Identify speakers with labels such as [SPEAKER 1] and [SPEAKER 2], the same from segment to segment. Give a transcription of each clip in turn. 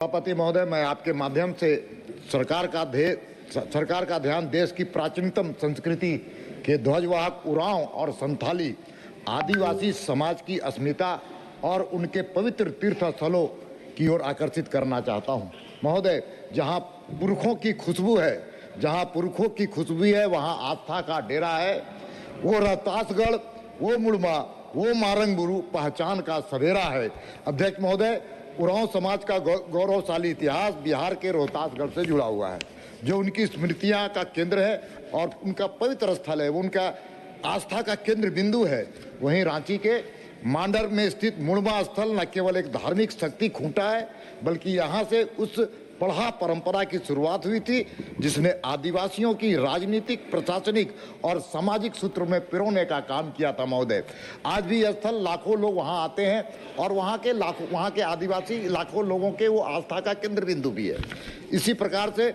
[SPEAKER 1] सभापति महोदय, मैं आपके माध्यम से सरकार का ध्यान देश की प्राचीनतम संस्कृति के ध्वजवाहक उरांव और संथाली आदिवासी समाज की अस्मिता और उनके पवित्र तीर्थ स्थलों की ओर आकर्षित करना चाहता हूं। महोदय, जहां पुरखों की खुशबू है वहां आस्था का डेरा है। वो रोहतासगढ़, वो मुड़मा, वो मारंगबुरु पहचान का सवेरा है। अध्यक्ष महोदय, उरांव समाज का गौरवशाली इतिहास बिहार के रोहतासगढ़ से जुड़ा हुआ है, जो उनकी स्मृतियां का केंद्र है और उनका पवित्र स्थल है। वो उनका आस्था का केंद्र बिंदु है। वहीं रांची के मांडर में स्थित मुड़मा स्थल न केवल एक धार्मिक शक्ति खूंटा है, बल्कि यहाँ से उस पढ़ा परंपरा की शुरुआत हुई थी जिसने आदिवासियों की राजनीतिक, प्रशासनिक और सामाजिक सूत्र में पिरोने का काम किया था। महोदय, आज भी यह स्थल लाखों लोग वहां आते हैं और वहां के आदिवासी लाखों लोगों के वो आस्था का केंद्र बिंदु भी है। इसी प्रकार से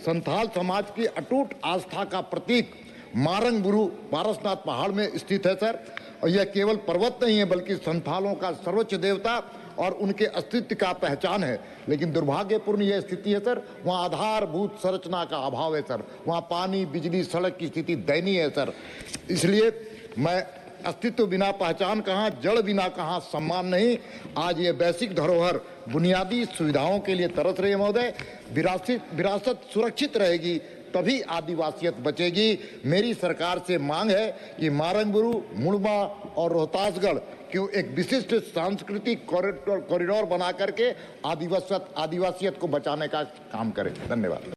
[SPEAKER 1] संथाल समाज की अटूट आस्था का प्रतीक मारंगबुरु पारसनाथ पहाड़ में स्थित है सर। और यह केवल पर्वत नहीं है, बल्कि संथालों का सर्वोच्च देवता और उनके अस्तित्व का पहचान है। लेकिन दुर्भाग्यपूर्ण यह स्थिति है सर, वहाँ आधारभूत संरचना का अभाव है सर। वहाँ पानी, बिजली, सड़क की स्थिति दयनीय है सर। इसलिए मैं अस्तित्व बिना पहचान कहाँ, जड़ बिना कहाँ सम्मान नहीं। आज ये वैश्विक धरोहर बुनियादी सुविधाओं के लिए तरस रही है। महोदय, विरासत सुरक्षित रहेगी तभी आदिवासियत बचेगी। मेरी सरकार से मांग है कि मारंगबुरु, मुड़मा और रोहतासगढ़ क्यों एक विशिष्ट सांस्कृतिक कॉरिडोर बना करके आदिवासियत को बचाने का काम करें। धन्यवाद।